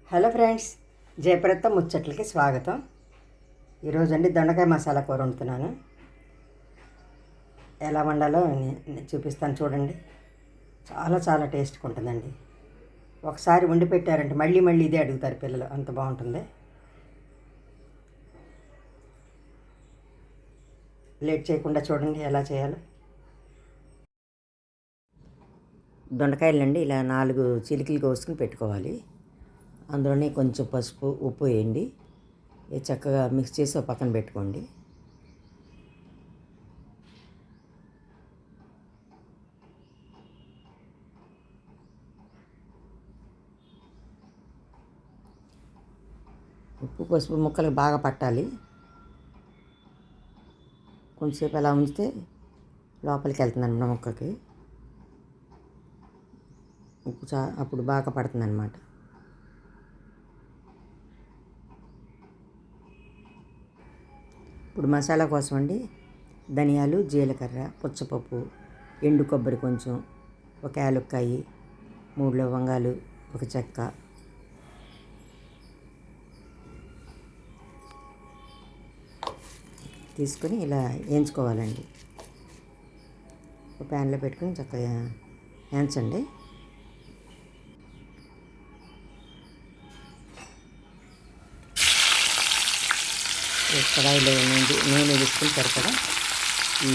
Hello friends, Jayaprada ముచ్చట్లకి స్వాగతం. ఈరోజు దొండకాయ మసాలా కూర వండుతున్నాను. ఎలా వండాలో చూపిస్తాను చూడండి. చాలా చాలా టేస్ట్గా ఉంటుందండి. ఒకసారి వండి పెట్టారంటే మళ్ళీ మళ్ళీ ఇదే అడుగుతారు పిల్లలు, అంత బాగుంటుంది. లేట్ చేయకుండా చూడండి ఎలా చేయాలో. దొండకాయలండి ఇలా 4 చిలికలు కోసుకుని పెట్టుకోవాలి. అందులోనే కొంచెం పసుపు, ఉప్పు వేయండి. చక్కగా మిక్స్ చేసి ఒక పక్కన పెట్టుకోండి. ఉప్పు పసుపు ముక్కలకు బాగా పట్టాలి. కొంచెంసేపు అలా ఉంచితే లోపలికి వెళ్తుందన్నమాట ముక్కకి. ఉప్పు అప్పుడు బాగా పడుతుందన్నమాట. ఇప్పుడు మసాలా కోసం ధనియాలు, జీలకర్ర, పుచ్చపప్పు, ఎండు కొబ్బరి కొంచెం, ఒక యాలక్కాయి, 3 లవంగాలు, ఒక చెక్క, తీసుకొని ఇలా వేయించుకోవాలండి. ఒక ప్యాన్లో పెట్టుకొని చక్కగా వేయించండి. కడాయిలో నూనె వేసుకుని సరిపడా ఈ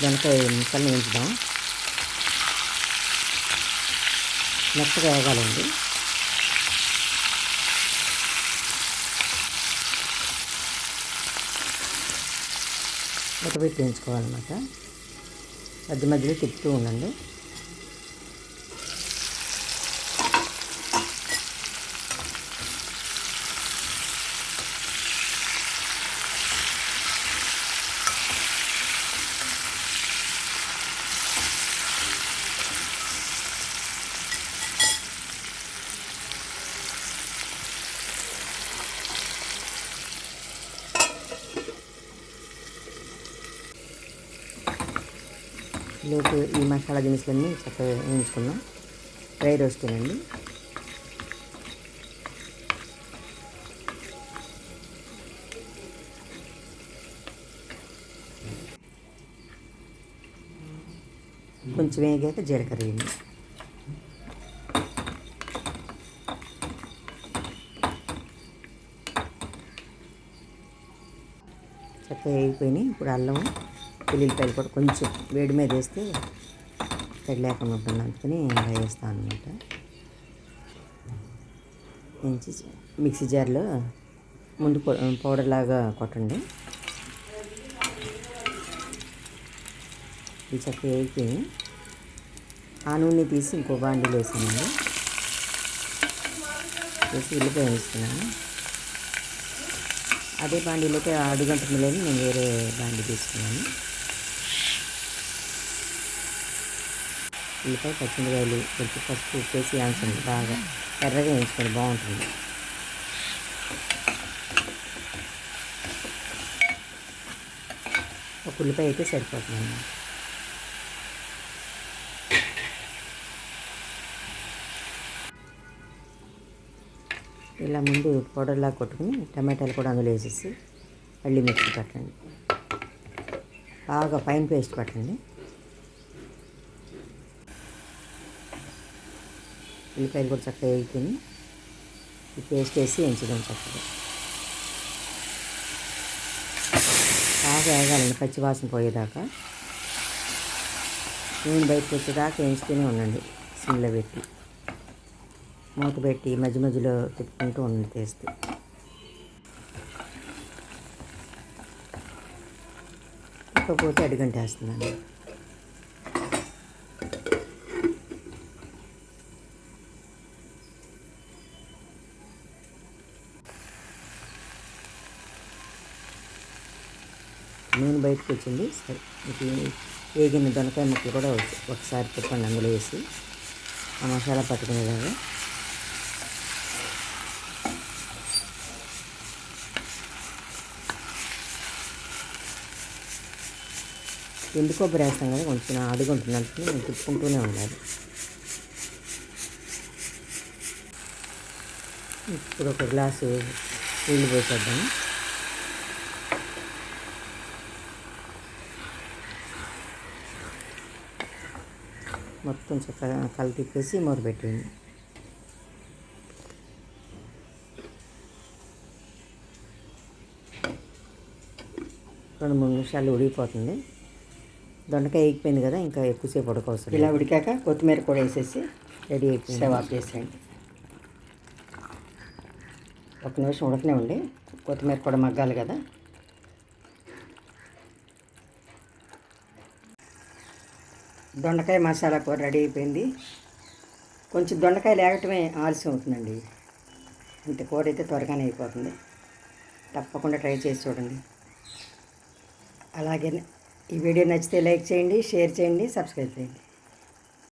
దొండకాయ ముక్కల్ని వేయించుదాం. మెత్తగా వేగాలండి. పెట్టి వేయించుకోవాలన్నమాట. మధ్య మధ్యలో తిప్పుతూ ఉండండి. లోపు ఈ మసాలా దినుసులన్నీ చక్కగా వేయించుకున్నాం. డ్రై రోస్టేనండి. కొంచెం వేగాక జీలకర్ర వేయండి. చక్కగా వేగిపోయినాయి. ఇప్పుడు అల్లం, వెల్లుల్లిపాయలు కూడా కొంచెం వేడి మీద వేస్తే తడి లేకుండా ఉంటుంది, అందుకని ఇలా వేస్తాను అనమాట. వేయించి మిక్సీ జార్లో ముందు పౌడర్ లాగా కొట్టండి. ఇది చక్కగా వేగిపోయి ఆ నూనె తీసి ఇంకో బాండీలో వేసానండి. వేసి ఉల్లిపాయ వేస్తున్నాను. అదే బాండీలోకి అడుగంటలేని నేను వేరే బాండీ తీసుకున్నాను. ఉల్లిపాయ, పచ్చిమిరకాయలు, కొంచెం పసుపు ఉప్పేసి వేయించండి. బాగా ఎర్రగా వేయించుకోండి, బాగుంటుంది. ఒక ఉల్లిపాయ అయితే సరిపోతుంది. ఇలా ముందు పౌడర్లా కొట్టుకుని టమాటాలు కూడా అందులో వేసేసి మళ్ళీ మిక్సీ పట్టండి. బాగా ఫైన్ పేస్ట్ పట్టండి. ఉల్లిపాయలు కూడా చక్కగా వేసుకుని ఈ పేస్ట్ వేసి వేయించడం చక్కగా బాగా వేగాలండి, పచ్చివాసన పోయేదాకా. నూనె బయటకు వచ్చేదాకా వేయించుతూనే ఉండండి. సిమ్లో పెట్టి మూత పెట్టి మధ్య మధ్యలో తిప్పుకుంటూ ఉండండి. తీస్తే తిప్పకపోతే అడుగంటేస్తుందండి. నూనె బయటకు వచ్చింది. సరే, వేగిన దొండకాయ ముక్కలు కూడా ఒకసారి తిప్పండి. అందులో వేసి ఆ మసాలా పట్టుకునేలాగా ఎండు కొబ్బరి వేస్తాం కదా, కొంచెం అడుగుంటుంది, అందుకని నేను తిప్పుకుంటూనే ఉండాలి. ఇప్పుడు ఒక గ్లాసు నీళ్ళు పోసేద్దాం. మొత్తం చక్కగా తిప్పేసి మూత పెట్టేయండి. రెండు మూడు నిమిషాలు ఉడికిపోతుంది. దొండకాయ వేగిపోయింది కదా, ఇంకా ఎక్కువసేపు ఉడకవసరం. ఇలా ఉడికాక కొత్తిమీర కూడా వేసేసి రెడీ అయిపోయింది. స్టవ్ ఆఫ్ చేసేయండి. ఒక నిమిషం ఉడకనివ్వండి, కొత్తిమీర కూడా మగ్గాలి కదా. దొండకాయ మసాలా కూర రెడీ అయిపోయింది. కొంచెం దొండకాయ లేగటమే ఆలస్యం అవుతుందండి, అంతే. కూర అయితే త్వరగానే అయిపోతుంది. తప్పకుండా ట్రై చేసి చూడండి. అలాగే ఈ వీడియో నచ్చితే లైక్ చేయండి, షేర్ చేయండి, సబ్స్క్రైబ్ చేయండి.